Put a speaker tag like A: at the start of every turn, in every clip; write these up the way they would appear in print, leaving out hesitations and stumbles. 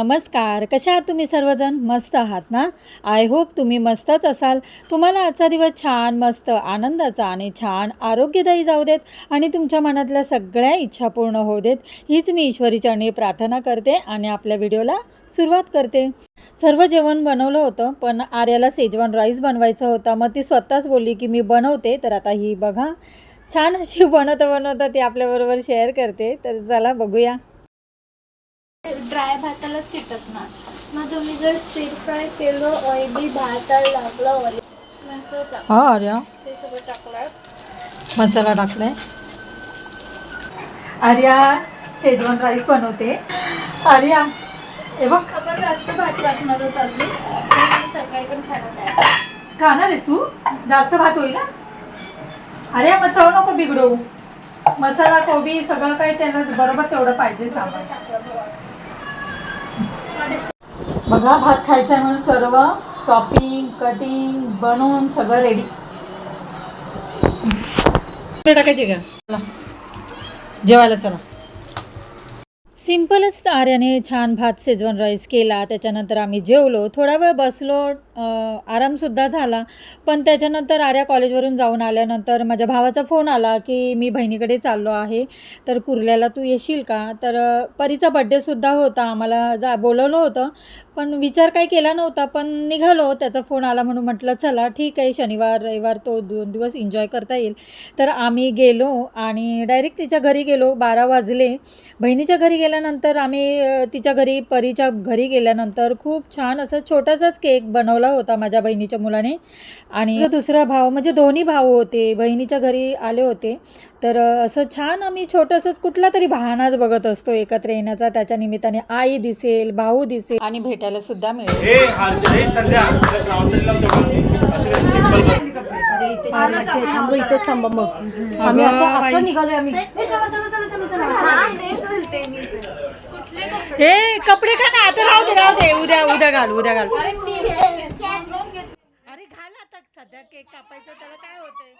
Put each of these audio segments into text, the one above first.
A: नमस्कार. कशा आहात तुम्ही सर्वजण? मस्त आहात ना? आय होप तुम्ही मस्तच असाल. तुम्हाला आजचा दिवस छान, मस्त, आनंदाचा आणि छान आरोग्यदायी जाऊ देत आणि तुमच्या मनातल्या सगळ्या इच्छा पूर्ण होऊ देत, हीच मी ईश्वरीचरणी प्रार्थना करते आणि आपल्या व्हिडिओला सुरुवात करते. सर्व जेवण बनवलं होतं, पण आर्याला शेजवान राईस बनवायचा होता. मग ती स्वतःच बोलली की मी बनवते. तर आता ही बघा छान अशी बनवता ती आपल्याबरोबर शेअर करते. तर चला बघूया.
B: ड्राय भाताला चिटकणार. मग तुम्ही जर स्टीर फ्राय केलं, ऑइली भाताला लागलं ऑइल
A: हा आर्या
B: ते सगळं टाकलं.
A: मसाला टाकलाय. आर्या शेजवान राईस बनवते. आर्या हे बघ
B: आपण जास्त भात टाकणार होत आम्ही सकाळी पण खाणार.
A: खाणार आहेस तू? जास्त भात होईल ना. अरे मग चव नको बिघडवू. मसाला कोबी सगळं काही त्याला बरोबर तेवढं पाहिजे सामान. बघा भात खायचा आहे म्हणून सर्व चॉपिंग कटिंग बनवून सगळं रेडी. टाकायचे का? चला जेवायला चला. सिम्पलच आर्याने छान भात शेजवान राईस केला. त्याच्यानंतर आम्ही जेवलो, थोडा वेळ बसलो, आरामसुद्धा झाला. पण त्याच्यानंतर आर्या कॉलेजवरून जाऊन आल्यानंतर माझ्या भावाचा फोन आला की मी बहिणीकडे चाललो आहे, तर कुर्ल्याला तू येशील का? तर परीचा बड्डेसुद्धा होता, आम्हाला बोलवलं होतं पण विचार काही केला नव्हता. पण निघालो, त्याचा फोन आला म्हणून म्हटलं चला ठीक आहे, शनिवार रविवार तो 2 दिवस एन्जॉय करता येईल. तर आम्ही गेलो आणि डायरेक्ट तिच्या घरी गेलो. 12 वाजले. बहिणीच्या घरी गेल्यानंतर आम्ही तिच्या घरी परीच्या घरी गेल्यानंतर खूप छान असं छोटासाच केक बनवला होता माझ्या बहिणीच्या मुलाने. आणि दुसरा भाव म्हणजे दोन्ही भाऊ होते, बहिणीच्या घरी आले होते. तर असं छान आम्ही छोटंसंच कुठला तरी बहाणाच बघत असतो एकत्र येण्याचा. त्याच्या निमित्ताने आई दिसेल, भाऊ दिसेल आणि भेटायला सुद्धा मिळेल. हे कपडे का ना आता राहू दे उद्या घाल. अरे घाल आता, सध्या केक कापायचा त्याला काय होतंय.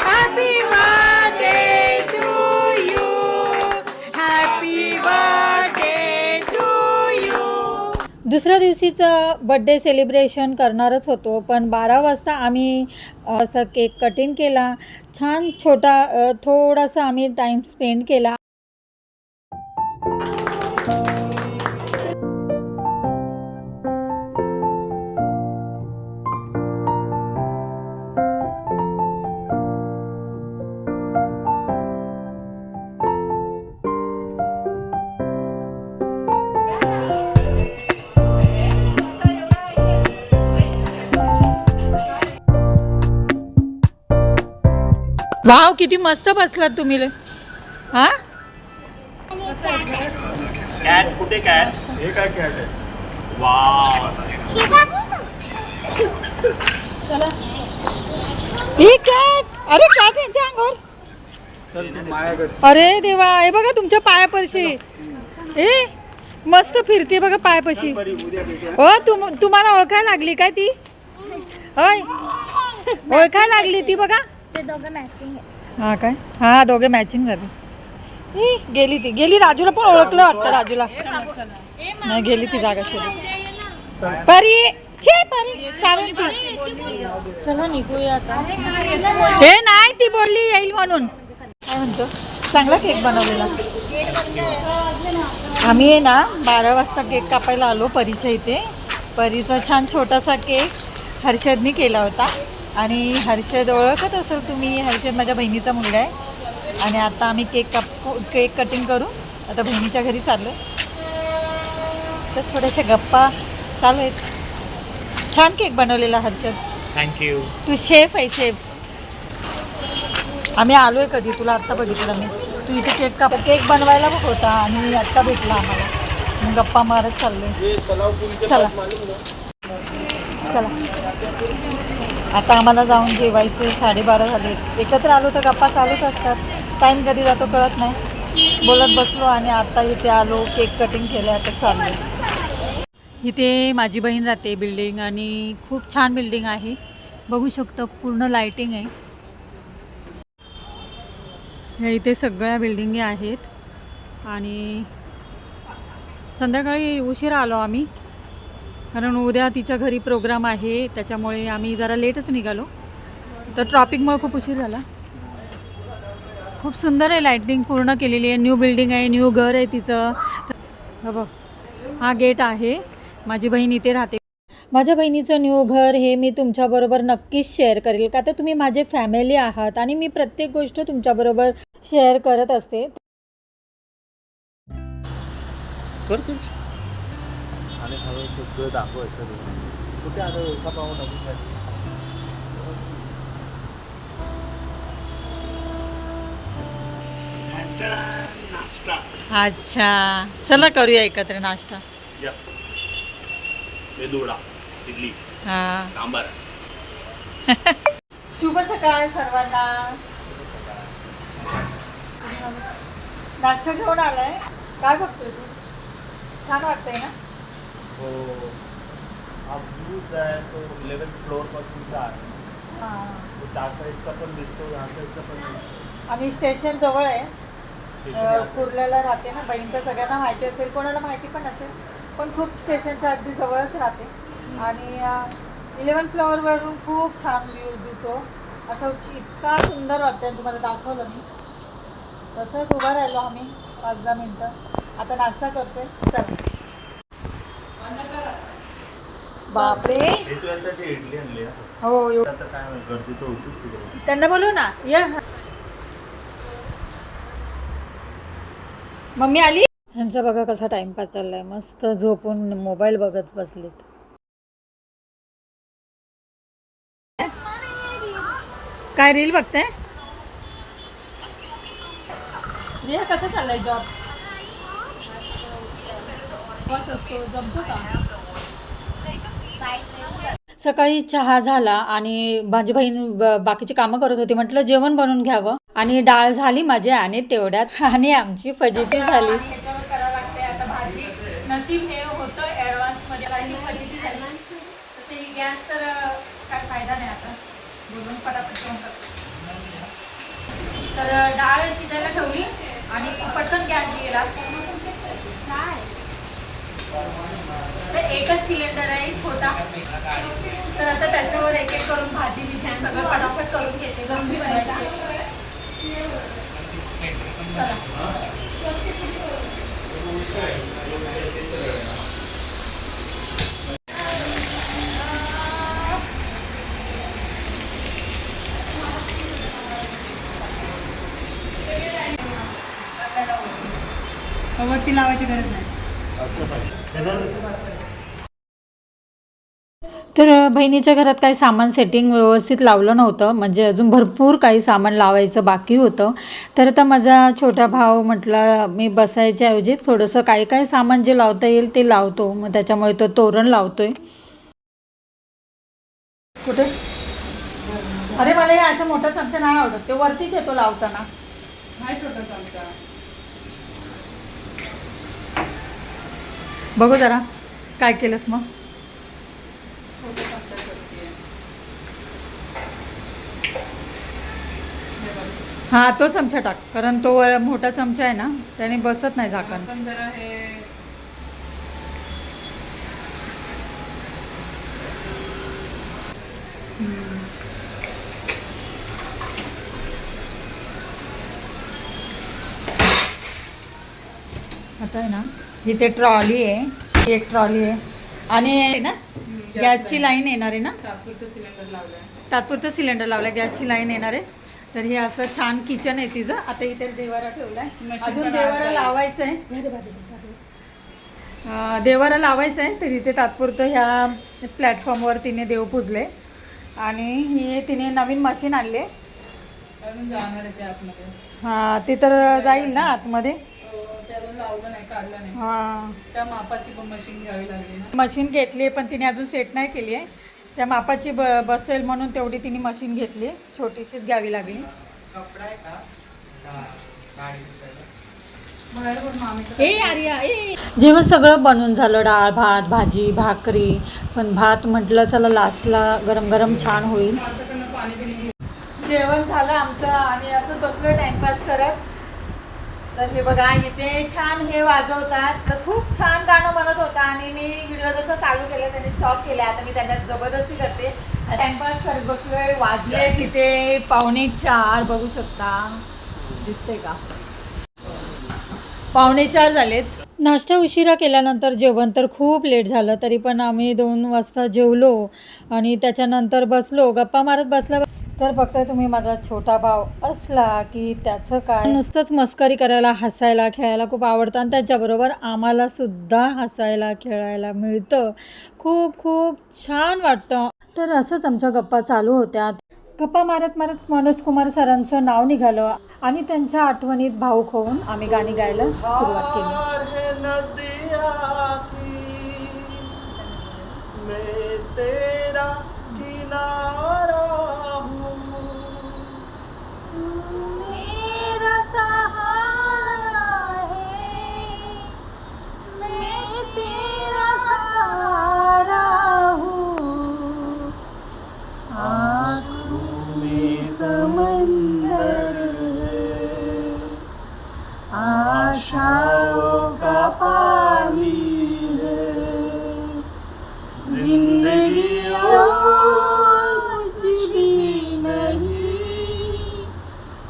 A: Happy birthday to you, happy birthday to you. दुसऱ्या दिवशीचं बड्डे सेलिब्रेशन करणारच होतो, पण 12 वाजता आम्ही असं केक कटिंग केला. छान छोटा थोडासा आम्ही टाईम स्पेंड केला. वाव किती मस्त बसलात तुम्ही. हा
C: कॅट कुठे? कॅट हे काय कॅट आहे? वाव.
B: चला
A: ही कॅट. अरे कॅट यांच्या अंगावर. अरे देवा, हे बघा तुमच्या पायापाशी. ए मस्त फिरते बघा पायापाशी. ओ तुम्हाला ओळखायला लागली काय ती? होय ओळखायला लागली ती बघा.
B: ते दोघं मॅचिंग आहे.
A: हा काय? हा दोघे मॅचिंग झाली. गेली राजूला पण ओळखलं वाटतं. राजूला नाही गेली ती जागा शोधत. परी चालेल ती. चला निघूया आता. हे नाही ती बोलली येईल म्हणून. काय म्हणतो? चांगला केक बनवलेला. आम्ही ना 12 वाजता केक कापायला आलो परीच्या इथे. परीचा छान छोटासा केक हर्षदनी केला होता. आणि हर्षद ओळखत असेल तुम्ही, हर्षद माझ्या बहिणीचा मुलगा आहे. आणि आता आम्ही केक कटिंग करू आता बहिणीच्या घरी चाललो. तर थोड्याशा गप्पा चालू आहेत. छान केक बनवलेला हर्षद.
C: थँक्यू.
A: तू शेफ आहे, शेफ. आम्ही आलोय कधी, तुला आत्ता बघितलं मी. तू इथे केक बनवायला बघ होता आणि आत्ता भेटला आम्हाला. मग गप्पा मारत चाललोय. चला आता आम्हाला जाऊन जेवायचे. 12:30 झाले. एकत्र आलो तर गप्पा चालूच असतात. टाईम कधी जातो कळत नाही. बोलत बसलो आणि आता इथे आलो, केक कटिंग केलं, आता चाललो. इथे माझी बहीण राहते बिल्डिंग आणि खूप छान बिल्डिंग आहे. बघू शकतो पूर्ण लाइटिंग आहे. ह्या इथे सगळ्या बिल्डिंगी आहेत आणि संध्याकाळी उशिरा आलो आम्ही, कारण उद्या तिच्या घरी प्रोग्राम आहे, त्याच्यामुळे आम्ही जरा लेटच निघालो. तर ट्रॉफिकमुळे खूप उशीर झाला. खूप सुंदर आहे, लाईटिंग पूर्ण केलेली आहे, न्यू बिल्डिंग आहे, न्यू घर आहे तिचं. बघ, हा गेट आहे. माझी बहीण इथे राहते. माझ्या बहिणीचं न्यू घर हे मी तुमच्याबरोबर नक्कीच शेअर करेल, का तर तुम्ही माझे फॅमिली आहात आणि मी प्रत्येक गोष्ट तुमच्याबरोबर शेअर करत असते.
C: आणि हवं सगळं दाखवायचं कुठे आलं का पाहून नाश्ता.
A: अच्छा, चला करूया एकत्र नाश्ता.
C: मेदूवडा, इडली,
A: हां.
C: सांबार.
A: शुभ सकाळ सर्वांना. नाश्ता घेऊन आलाय. काय बघतोय तू? छान वाटतंय ना?
C: हो, हा व्ह्यूज आहे तो 11th फ्लोअर पासूनचा आहे.
A: हां.
C: तो त्या साईडचा पण दिसतो, ह्या साईडचा पण दिसतो.
A: आम्ही स्टेशन जवळ आहे.
C: स्टेशन या side.
A: कुर्ल्याला राहते ना बहीण, तर सगळ्यांना माहिती असेल, कोणाला माहिती पण नसेल, पण खूप स्टेशनच्या अगदी जवळच राहते. आणि 11th फ्लोअरवरून खूप छान व्ह्यू दिसतो. असं इतका सुंदर वाटतं. तुम्हाला दाखवलं मी. तसंच उभं राहिलो आम्ही 5-10 मिनटं. आता नाश्ता करतोय. चला. बापरे,
C: हे तुझ्यासाठी इडली आणली आहे.
A: हो.
C: आता काय गर्दी तर होतीच तिकडे.
A: त्यांना बोलू ना. या मम्मी आली. ह्यांचा बघा कसा टाइमपास चाललाय, मस्त झोपून मोबाईल बघत बसलेत. काय रील बघते? रिया कसा चाललाय जॉब? बस असतो, जमतो का? सकाळी चहा झाला आणि माझी बहीण बाकीची कामं करत होती. म्हटलं जेवण बनवून घ्यावं आणि डाळ झाली माझी आणि तेवढ्यात आणि आमची फजिती झाली. ह्याच्यावर करावं लागते आता भाजी. नशीब हे होतं ॲडव्हान्समध्ये फजिती झाली. तर ते गॅस तर काय फायदा नाही आता, बोलून पटापट जेवण करतो. तर डाळ शिजायला ठेवली आणि पटकन गॅस गेला. तर एकच सिलेंडर आहे छोटा, तर आता त्याच्यावर एक एक करून भाजी विषय सगळं पटापट करून घेते. गंभीर बनायची. वरती लावायची गरज नाही. तर बहिणीच्या घरात काही सामान सेटिंग व्यवस्थित लावलं नव्हतं, म्हणजे अजून भरपूर काही सामान लावायचं बाकी होतं. तर आता माझा छोटा भाऊ म्हटलं मी बसायच्या ऐवजी थोडंसं काही काही सामान जे लावता येईल ते लावतो. मग त्याच्यामुळे तो तोरण लावतोय. कुठे? अरे मला हे असं मोठा चमचा नाही आवडत, ते वरतीच येतो लावताना. नाही छोटा चमचा. बघू जरा काय केलंस मग. हा तो चमचा टाक, कारण तो मोठा चमचा आहे ना, त्याने बसत नाही झाकण. आता आहे ना, इथे ट्रॉली आहे, एक ट्रॉली आहे आणि ना गॅसची लाईन येणार आहे ना. तात्पुरतं सिलेंडर लावलं, गॅसची लाईन येणार आहे. तर हे असं छान किचन आहे तिचं. आता इथे देवारा ठेवलाय, अजून देवारा लावायचं आहे. देवारा लावायचं आहे, तर इथे तात्पुरतं ह्या प्लॅटफॉर्मवर तिने देव पूजले. आणि हे तिने नवीन मशीन आणले. हां, ते तर जाईल ना आतमध्ये. हां,
D: त्या मापाची पण मशीन घ्यावी लागली.
A: मशीन घेतली पण तिने अजून सेट नाही केली आहे. त्या मापाची बसेल म्हणून तेवढी तिने मशीन घेतली, छोटीशीच घ्यावी लागली.
D: कपडा आहे का?
A: जेव्हा सगळं बनवून झालं, डाळ भात भाजी भाकरी, पण भात म्हटलं चला लास्टला गरम गरम छान होईल. जेवण झालं आमचं आणि असं बसलो टाइमपास करत. तर हे बघा इथे छान हे वाजवतात. तर खूप छान गाणं म्हणत होता आणि मी व्हिडिओ जसं चालू केलं त्यांनी स्टॉप केले. आता मी त्यांना जबरदस्ती करते. टाइमपास करत बसलोय. वाजले तिथे 3:45 बघू शकता. दिसते का? 3:45 झालेत. नाश्ता उशिरा केल्यानंतर जेवण तर खूप लेट झालं. तरी पण आम्ही 2 वाजता जेवलो आणि त्याच्यानंतर बसलो गप्पा मारत बसला. तर बघताय तुम्ही माझा छोटा भाव असला की त्याचं काय नुसतंच मस्करी करायला, हसायला, खेळायला खूप आवडतं आणि त्याच्याबरोबर आम्हाला सुद्धा हसायला खेळायला मिळतं. खूप खूप छान वाटतं. तर असंच आमच्या गप्पा चालू होत्या. गप्पा मारत मारत मनोज कुमार सरांचं नाव निघालं आणि त्यांच्या आठवणीत भावुक होऊन आम्ही गाणी गायला सुरुवात केली.
C: पार है नदिया की, मैं तेरा किनारा हूँ,
B: मेरा सहारा है, मैं तेरा सहारा हूँ, आँखों में समंदर है, आशाओं का पानी है, जिंदगी और कुछ भी नहीं,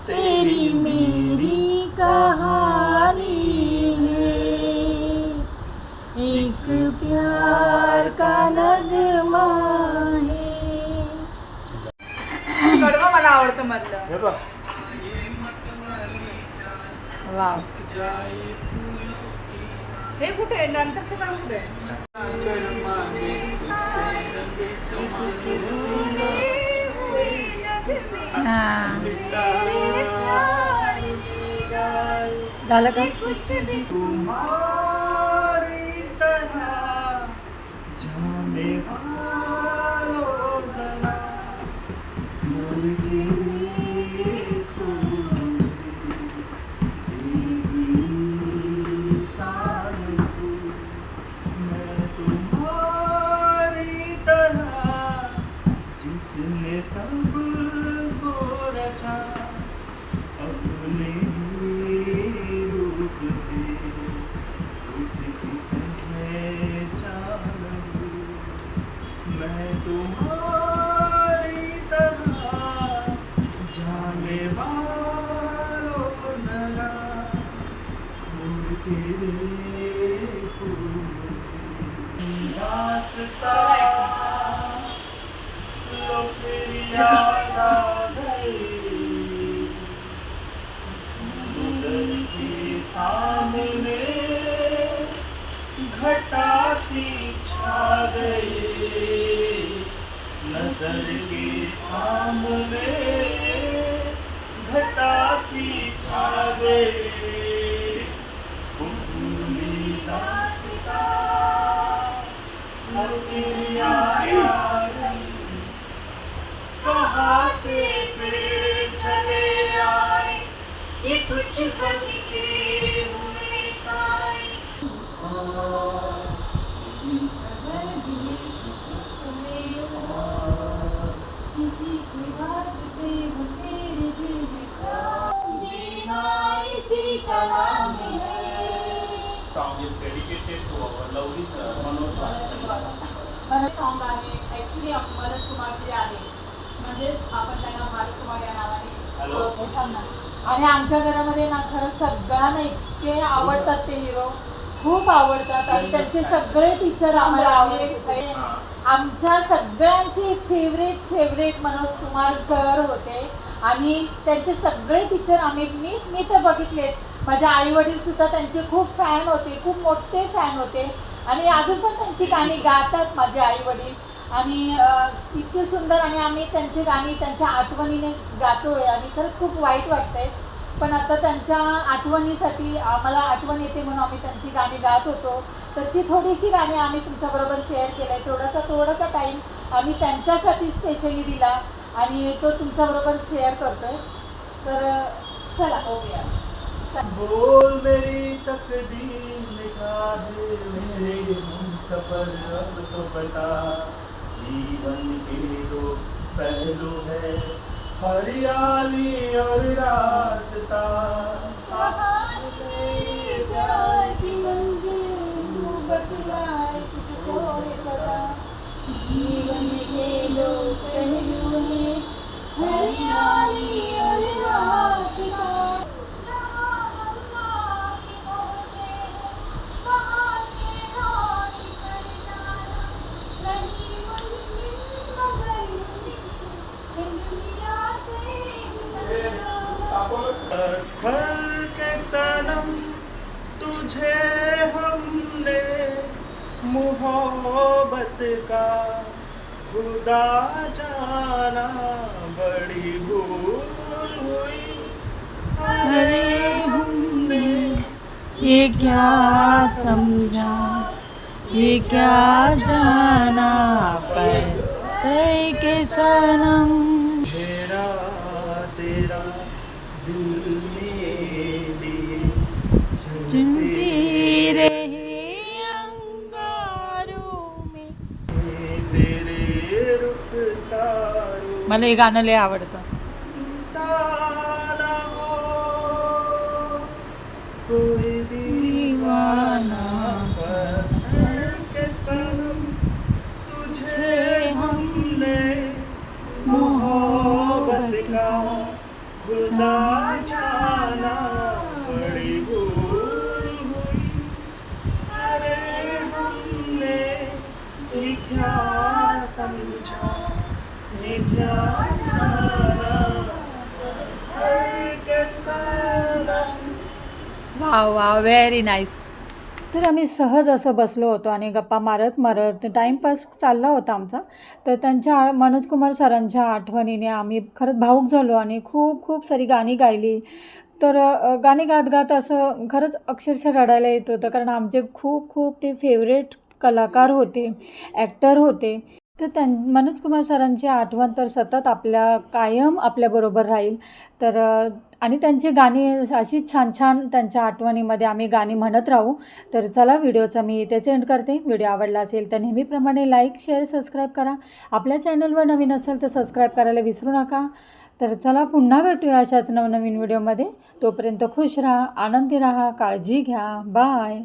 B: तेरी मेरी कहानी है, एक प्यार का नगमा है.
A: कडवं मला आवडतं मधलं.
C: हे बघ.
A: वाव. हे कुठे आहे? नंतरचं कडवं कुठे आहे? हां. झालं का?
C: तुम्हारी तरह जाने वालों जरा मुड़ के देखो इंसान को, मैं तुम्हारी तरह जिसने सबको रचा अपने रूप से, उसकी पहचान हूँ, मैं तुम्हारी तरह जाने वालों जरा मुड़ के देखो मुझे, रास्ता लो फिर याद आ गई, नजर के सामने घटा सी छा गई, नजर के सामने घटा सी छा गई, भूली दास्तां लो फिर याद आ गई, कहाँ से फिर चले आए ये कुछ बन के हुए साए,
B: किसी के वास्ते हो तेरे दिल का, जीना इसी का नाम है.
C: song is dedicated to our lovely sir Manoj Rajput.
E: मला सॉन्ग आहे ॲक्च्युली मनोज कुमारचे आहे, म्हणजेच आपण त्यांना मनोज कुमार या नावाने
C: Hello.
E: ओळखतो ना.
A: आणि आमच्या घरामध्ये ना खरंच सगळ्यांना इतके आवडतात ते हिरो. खूप आवडतात आणि त्यांचे सगळे पिक्चर आम्हाला आवडते. आमच्या सगळ्यांचे फेवरेट मनोज कुमार सर होते आणि त्यांचे सगळे पिक्चर मी तर बघितलेत. माझे आई वडील सुद्धा त्यांचे खूप फॅन होते, खूप मोठे फॅन होते आणि अजून पण त्यांची गाणी गातात माझे आई वडील. आणि इतके सुंदर आणि आम्ही त्यांची गाणी त्यांच्या आठवणीने गातोय आणि खरंच खूप वाईट वाटतंय. पण आता त्यांच्या आठवणीसाठी आम्हाला आठवण येते म्हणून आम्ही त्यांची गाणी गात होतो. तर ती थोडीशी गाणी आम्ही तुमच्याबरोबर शेअर केलं आहे. थोडासा टाईम आम्ही त्यांच्यासाठी स्पेशली दिला आणि तो तुमच्याबरोबर शेअर करतोय. तर चला होऊया.
C: बोल मेरी तकदीर लिखा है मेरे हमसफर अब तो बता, जीवन के दो पहलू है हरियाली और रास्ता,
B: प्यार की मंजिल बतलाए तुझको है पता, जीवन के दो पहलू हैं, हरियाली और रास्ता। जहाँ हम आगे पहुँचे हैं, वहाँ से लौट कर जाना नहीं मुमकिन, मगर मुश्किल है दुनिया से गुजरना।
C: पत्थर के सनम तुझे हमने मोहब्बत का खुदा जाना, बड़ी भूल हुई अरे हमने
A: ये क्या समझा, ये क्या जाना, पर तय के सनम।
C: मेरा तेरा दिल में दिए
A: चुनती रहे अंगारों में।
C: तेरे रुख सारों
A: मला हे गाणं लय आवडतं.
C: सारा हो कोई दीवाना, पत्थर के सनम तुझे हमने मोहब्बत का खुदा जाना, बड़ी भूल हुई अरे हमने ये क्या समझा, ये क्या जाना, पत्थर के सनम।
A: Wow wow, very nice. तर आम्ही सहज असं बसलो होतो आणि गप्पा मारत मारत टाईमपास चालला होता आमचा. तर त्यांच्या मनोज कुमार सरांच्या आठवणीने आम्ही खरंच भावूक झालो आणि खूप खूप सारी गाणी गायली. तर गाणी गात गात असं खरंच अक्षरशः रडायला येत होतं, कारण आमचे खूप खूप ते फेवरेट कलाकार होते, ॲक्टर होते. तर मनोज कुमार सरांची आठवण तर सतत कायम आपल्याबरोबर राहील. तर आणि त्यांची गाणी अशी छान छान त्यांच्या आठवणीमध्ये आम्ही गाणी म्हणत राहू. तर चला, व्हिडिओचा मी इथेच एंड करते. व्हिडिओ आवडला असेल तर नेहमीप्रमाणे लाईक शेअर सबस्क्राईब करा. आपल्या चॅनलवर नवीन असेल तर सबस्क्राईब करायला विसरू नका. तर चला, पुन्हा भेटूया अशाच नवनवीन व्हिडिओमध्ये. तोपर्यंत खुश राहा, आनंदी राहा, काळजी घ्या. बाय.